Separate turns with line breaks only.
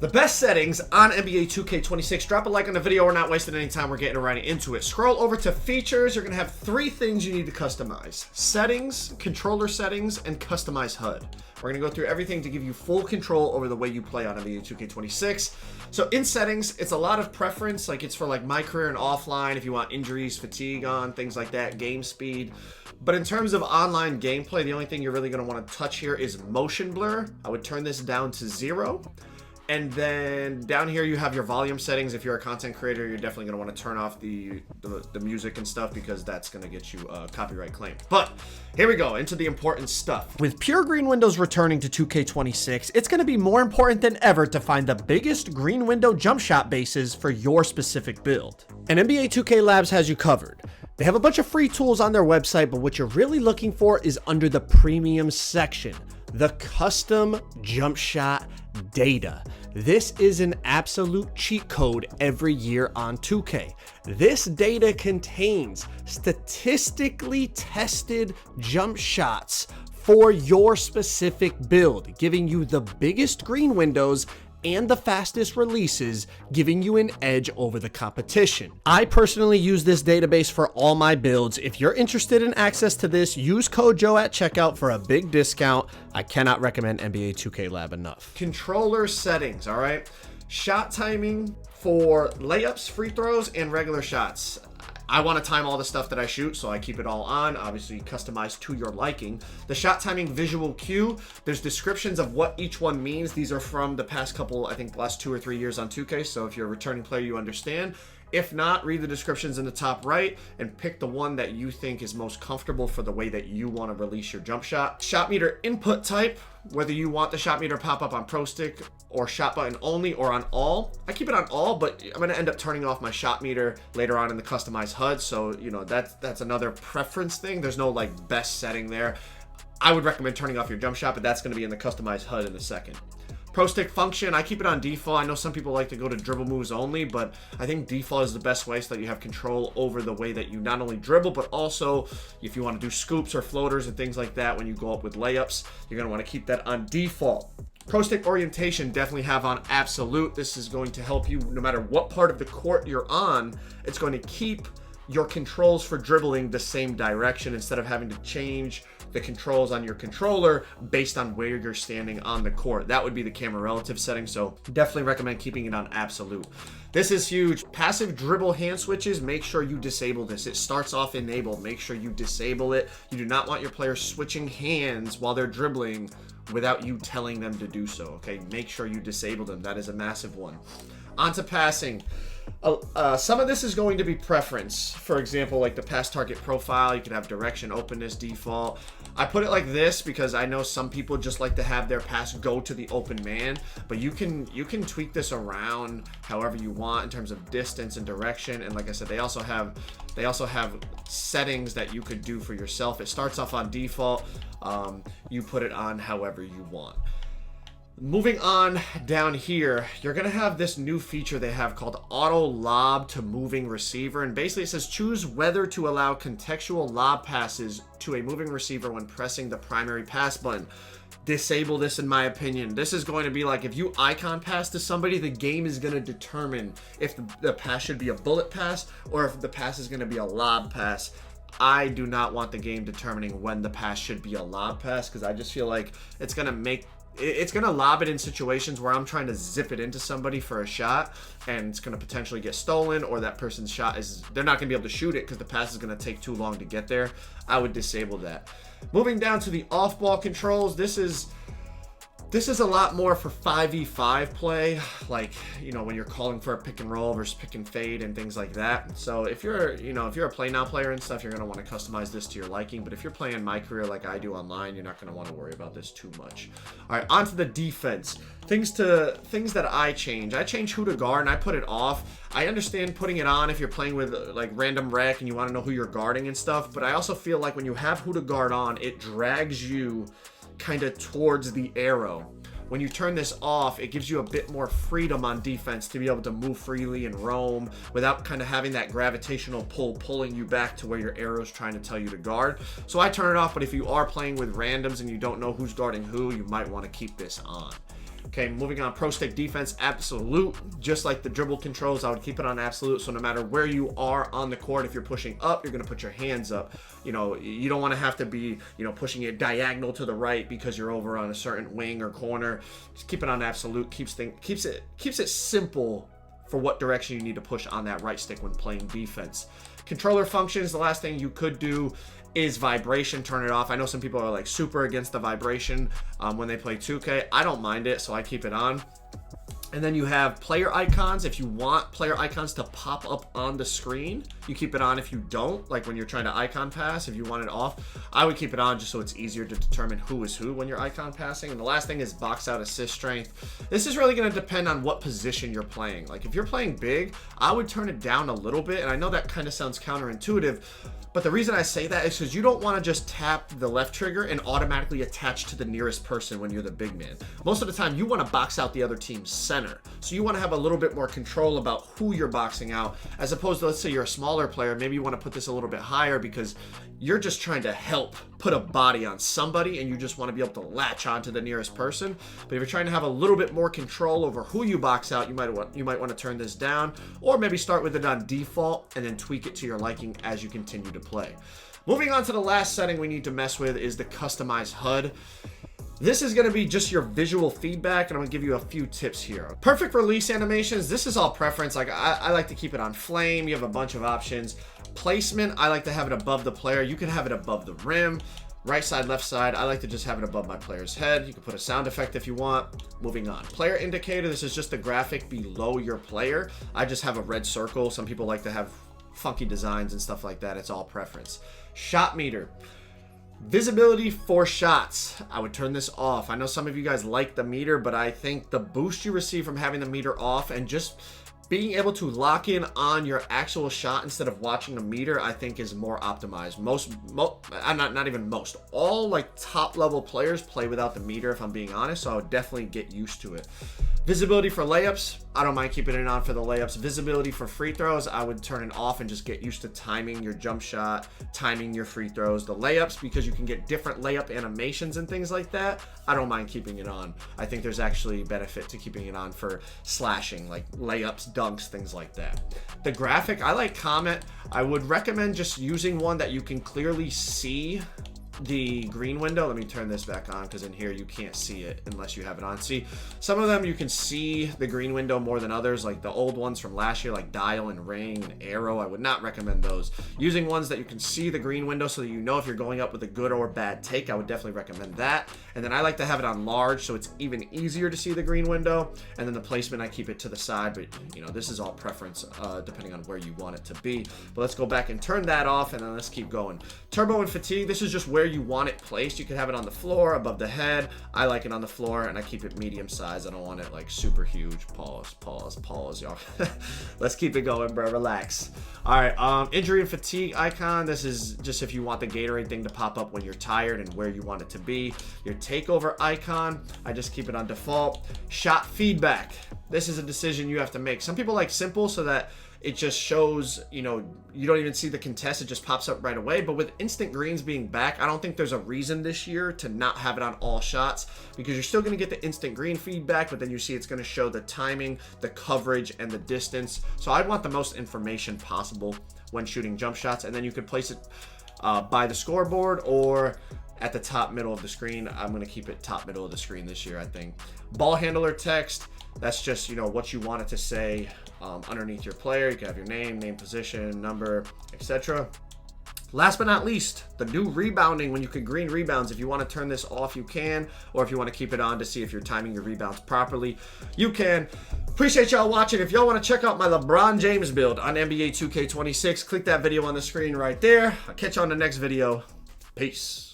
The best settings on NBA 2K26. Drop a like on the video. We're not wasting any time. We're getting right into it. Scroll over to features. You're going to have 3 things you need to customize. Settings, controller settings, and customize HUD. We're going to go through everything to give you full control over the way you play on NBA 2K26. So in settings, it's a lot of preference. Like it's for like MyCareer and offline if you want injuries, fatigue on, things like that, game speed. But in terms of online gameplay, the only thing you're really going to want to touch here is motion blur. I would turn this down to 0. And then down here you have your volume settings. If you're a content creator, you're definitely going to want to turn off the music and stuff because that's going to get you a copyright claim. But here we go into the important stuff. With pure green windows returning to 2K26, it's going to be more important than ever to find the biggest green window jump shot bases for your specific build. And NBA 2K Labs has you covered. They have a bunch of free tools on their website, but what you're really looking for is under the premium section, the custom jump shot data. This is an absolute cheat code every year on 2K. This data contains statistically tested jump shots for your specific build, giving you the biggest green windows and the fastest releases, giving you an edge over the competition. I personally use this database for all my builds. If you're interested in access to this, use code Joe at checkout for a big discount. I cannot recommend NBA 2K Lab enough. Controller settings, all right? Shot timing for layups, free throws, and regular shots. I want to time all the stuff that I shoot, so I keep it all on, obviously customized to your liking. The shot timing visual cue, there's descriptions of what each one means. These are from the past couple, I think last 2 or 3 years on 2K, so if you're a returning player, you understand. If not, read the descriptions in the top right and pick the one that you think is most comfortable for the way that you want to release your jump shot. Shot meter input type, whether you want the shot meter pop up on Pro Stick or shot button only or on all. I keep it on all, but I'm going to end up turning off my shot meter later on in the customized HUD. So, you know, that's another preference thing. There's no like best setting there. I would recommend turning off your jump shot, but that's going to be in the customized HUD in a second. Pro stick function, I keep it on default. I know some people like to go to dribble moves only, but I think default is the best way so that you have control over the way that you not only dribble, but also if you want to do scoops or floaters and things like that when you go up with layups, you're going to want to keep that on default. Pro stick orientation, definitely have on absolute. This is going to help you no matter what part of the court you're on. It's going to keep your controls for dribbling the same direction instead of having to change the controls on your controller based on where you're standing on the court. That would be the camera relative setting, so definitely recommend keeping it on absolute. This is huge. Passive dribble hand switches, make sure you disable this. It starts off enabled. Make sure you disable it. You do not want your players switching hands while they're dribbling without you telling them to do so, okay? Make sure you disable them. That is a massive one. On to passing. Some of this is going to be preference. For example, like the pass target profile, you can have direction, openness, default. I put it like this because I know some people just like to have their pass go to the open man, but you can tweak this around however you want in terms of distance and direction. And like I said, they also have settings that you could do for yourself. It starts off on default. You put it on however you want. Moving on down here, you're going to have this new feature they have called auto lob to moving receiver. And basically it says choose whether to allow contextual lob passes to a moving receiver when pressing the primary pass button. Disable this in my opinion. This is going to be like if you icon pass to somebody, the game is going to determine if the pass should be a bullet pass or if the pass is going to be a lob pass. I do not want the game determining when the pass should be a lob pass because I just feel like it's going to lob it in situations where I'm trying to zip it into somebody for a shot and it's going to potentially get stolen, or that person's shot they're not going to be able to shoot it because the pass is going to take too long to get there. I would disable that. Moving down to the off-ball controls, this is a lot more for 5v5 play, like, you know, when you're calling for a pick and roll versus pick and fade and things like that. So if you're a play now player and stuff, you're going to want to customize this to your liking. But if you're playing MyCareer like I do online, you're not going to want to worry about this too much. All right, on to the defense. Things that I change. I change who to guard and I put it off. I understand putting it on if you're playing with like random rec and you want to know who you're guarding and stuff. But I also feel like when you have who to guard on, it drags you kind of towards the arrow. When you turn this off, it gives you a bit more freedom on defense to be able to move freely and roam without kind of having that gravitational pull pulling you back to where your arrow's trying to tell you to guard. So I turn it off, but if you are playing with randoms and you don't know who's guarding who, you might want to keep this on. Okay, moving on, pro stick defense, absolute. Just like the dribble controls, I would keep it on absolute. So no matter where you are on the court, if you're pushing up, you're going to put your hands up. You know, you don't want to have to be, you know, pushing it diagonal to the right because you're over on a certain wing or corner. Just keep it on absolute. Keeps it simple for what direction you need to push on that right stick when playing defense. Controller functions, the last thing you could do is vibration. Turn it off. I know some people are like super against the vibration when they play 2K. I don't mind it, so I keep it on. And then you have player icons. If you want player icons to pop up on the screen, you keep it on. If you don't, like when you're trying to icon pass, if you want it off, I would keep it on just so it's easier to determine who is who when you're icon passing. And the last thing is box out assist strength. This is really going to depend on what position you're playing. Like if you're playing big, I would turn it down a little bit. And I know that kind of sounds counterintuitive, but the reason I say that is because you don't want to just tap the left trigger and automatically attach to the nearest person when you're the big man. Most of the time, you want to box out the other team's center. So you want to have a little bit more control about who you're boxing out, as opposed to, let's say you're a smaller player, maybe you want to put this a little bit higher because you're just trying to help put a body on somebody and you just want to be able to latch onto the nearest person. But if you're trying to have a little bit more control over who you box out, you might want to turn this down, or maybe start with it on default and then tweak it to your liking as you continue to play. Moving on to the last setting we need to mess with is the customized HUD. This is going to be just your visual feedback, and I'm going to give you a few tips here. Perfect release animations, this is all preference. Like I like to keep it on flame. You have a bunch of options. Placement, I like to have it above the player. You can have it above the rim. Right side, left side, I like to just have it above my player's head. You can put a sound effect if you want. Moving on. Player indicator, this is just the graphic below your player. I just have a red circle. Some people like to have funky designs and stuff like that. It's all preference. Shot meter. Visibility for shots. I would turn this off. I know some of you guys like the meter, but I think the boost you receive from having the meter off and just being able to lock in on your actual shot instead of watching a meter, I think is more optimized. All like top level players play without the meter, if I'm being honest, so I would definitely get used to it. Visibility for layups, I don't mind keeping it on for the layups. Visibility for free throws, I would turn it off and just get used to timing your jump shot, timing your free throws. The layups, because you can get different layup animations and things like that, I don't mind keeping it on. I think there's actually benefit to keeping it on for slashing, like layups, dunks, things like that. The graphic, I like comment. I would recommend just using one that you can clearly see the green window. Let me turn this back on because in here you can't see it unless you have it on. See, some of them you can see the green window more than others, like the old ones from last year, like Dial and Ring and Arrow. I would not recommend those. Using ones that you can see the green window so that you know if you're going up with a good or bad take, I would definitely recommend that. And then I like to have it on large so it's even easier to see the green window. And then the placement, I keep it to the side, but you know, this is all preference depending on where you want it to be. But let's go back and turn that off, and then let's keep going. Turbo and fatigue, this is just where you want it placed. You can have it on the floor, above the head. I like it on the floor, and I keep it medium size. I don't want it like super huge. Pause, y'all. Let's keep it going, bro. Relax. All right, injury and fatigue icon. This is just if you want the Gatorade thing to pop up when you're tired and where you want it to be. Your takeover icon, I just keep it on default. Shot feedback. This is a decision you have to make. Some people like simple so that it just shows, you know, you don't even see the contest. It just pops up right away. But with instant greens being back, I don't think there's a reason this year to not have it on all shots, because you're still going to get the instant green feedback, but then you see it's going to show the timing, the coverage, and the distance. So I'd want the most information possible when shooting jump shots. And then you could place it by the scoreboard or at the top middle of the screen. I'm going to keep it top middle of the screen this year, I think. Ball handler text. That's just, you know, what you want it to say underneath your player. You can have your name, position, number, etc. Last but not least, the new rebounding, when you can green rebounds. If you want to turn this off, you can. Or if you want to keep it on to see if you're timing your rebounds properly, you can. Appreciate y'all watching. If y'all want to check out my LeBron James build on NBA 2K26, click that video on the screen right there. I'll catch you on the next video. Peace.